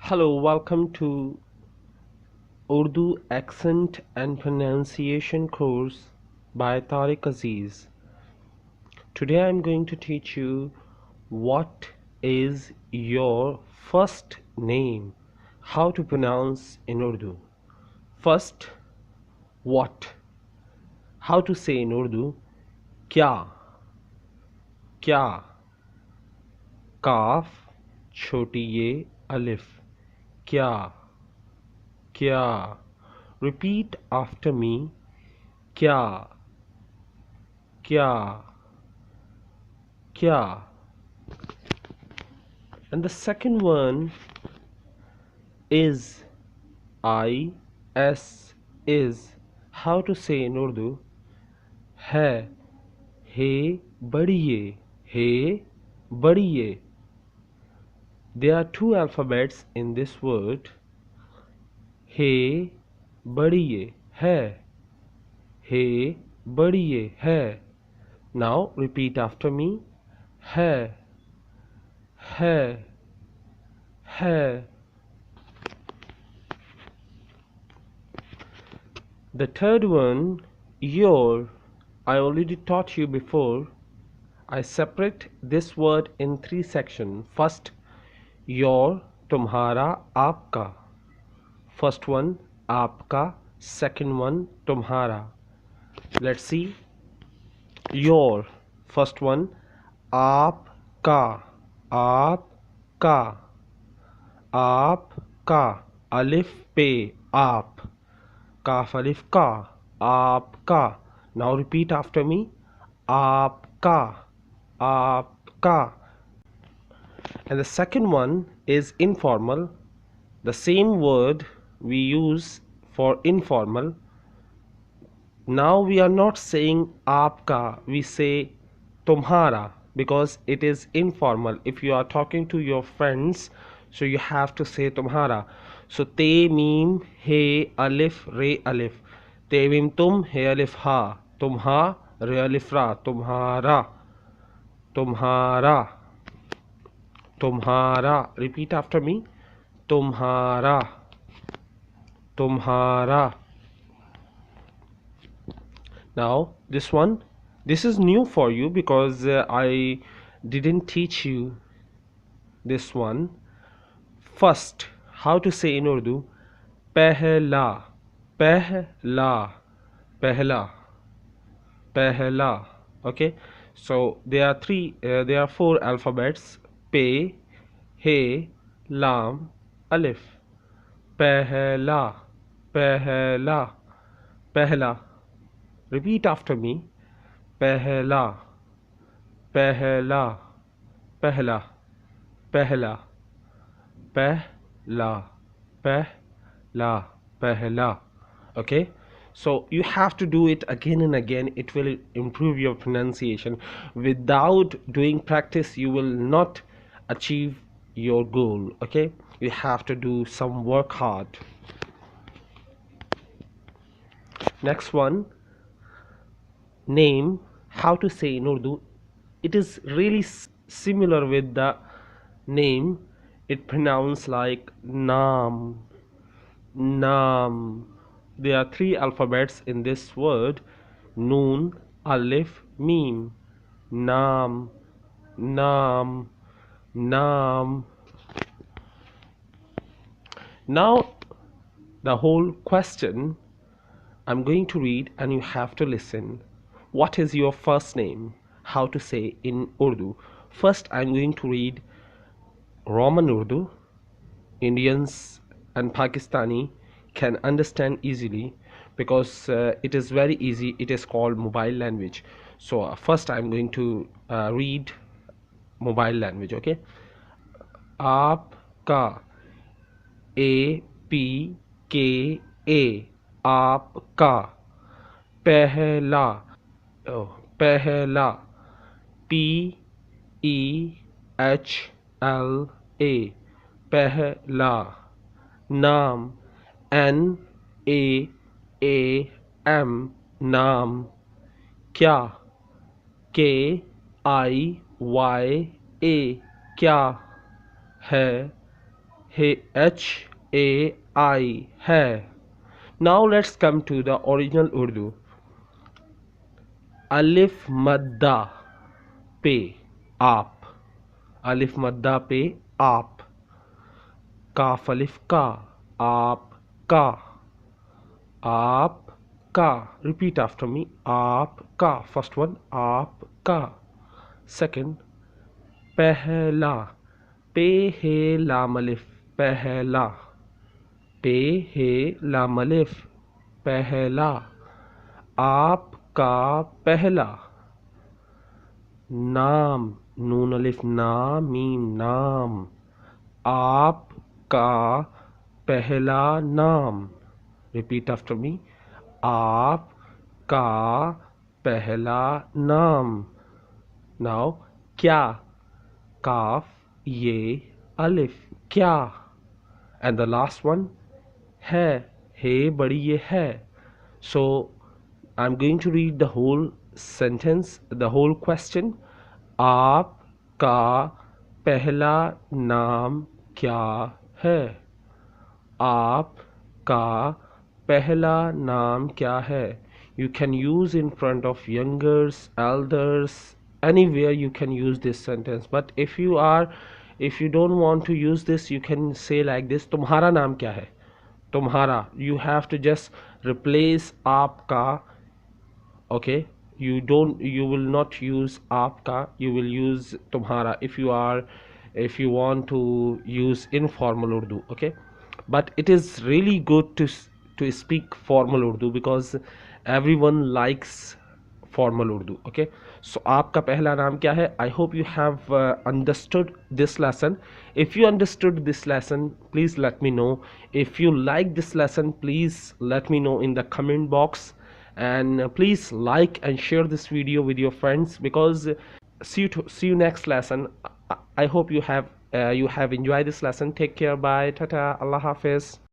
Hello, welcome to Urdu Accent and Pronunciation course by Tariq Aziz. Today I'm going to teach you what is your first name, how to pronounce in Urdu. First, what, how to say in Urdu, kya, kya, काफ छोटी ये अलिफ क्या क्या repeat after me क्या क्या क्या and the second one is is how to say in Urdu है हे बढ़िए हे बढ़िए. There are two alphabets in this word. हे बढ़िए है हे बढ़िए है. Now repeat after me. है है है. The third one, your. I already taught you before. I separate this word in three sections. First, your, तुम्हारा, आपका. First one, आपका. Second one, तुम्हारा. Let's see. Your. First one, आपका. आपका. आपका. अलिफ पे आप. काफ अलिफ का. आपका. Now repeat after me. आपका. आपका. And the second one is informal. The same word we use for informal. Now we are not saying aapka, we say tumhara because it is informal. If you are talking to your friends, so you have to say tumhara. So te mim he alif re alif. Te mim tum he alif ha. Tumha re alif ra. Tumhara. Tumhara. Tumhara. Repeat after me. Tumhara. Tumhara. Now this one, this is new for you because I didn't teach you this one. First, how to say in Urdu, pehla, pehla, pehla, pehla. Okay, so there are four alphabets: pe, he, lam, alif. Pehla, pehla, pehla. Repeat after me. Pehla, pehla, pehla, pehla, pehla, pehla, pehla. Okay, so you have to do it again and again. It will improve your pronunciation. Without doing practice, you will not achieve your goal. Okay, you have to do some work hard. Next one, name, how to say in Urdu. It is really similar with the name. It pronounced like naam, naam. There are three alphabets in this word: noon, alif, mim. Naam, naam, naam. Now the whole question I'm going to read and you have to listen. What is your first name? How to say in Urdu. First, I'm going to read Roman Urdu. Indians and Pakistani can understand easily because it is very easy. It is called mobile language. So first I'm going to read mobile language. Okay. आपका, APKA, आपका. पहला, पहला, PEHLA, पहला. नाम, NAAM, नाम. क्या, KIYA, क्या. है, HAI hai. Now let's come to the original Urdu. Alif madda पे आप, अलिफ मद्दा पे आप, काफ अलिफ का, आप का, आप का, repeat after me, आप का, first one, आप का, second, पहला, पे हे लाम अलिफ, पहला, पे हे लाम अलिफ, पहला, आपका पहला, नाम, नून अलिफ ना मीम, नाम, आपका पहला नाम, रिपीट आफ्टर मी, आपका पहला नाम. नाउ क्या, काफ ये अलिफ, क्या. एंड द लास्ट वन है, हे बड़ी ये है. So I'm going to read the whole sentence, the whole question. आपका पहला नाम क्या है? आपका पहला नाम क्या है? You can use in front of youngers, elders, anywhere you can use this sentence. But if you don't want to use this, you can say like this, तुम्हारा नाम क्या है? तुम्हारा. You have to just replace आपका. Okay, you will not use आपका, you will use तुम्हारा if you want to use informal Urdu. Okay, but it is really good to speak formal Urdu because everyone likes formal Urdu. Okay, so आपका पहला नाम क्या है? I hope you have understood this lesson. If you understood this lesson, please let me know. If you like this lesson, please let me know in the comment box, and please like and share this video with your friends, because see you next lesson. I hope you have enjoyed this lesson. Take care, bye, tata, Allah hafiz.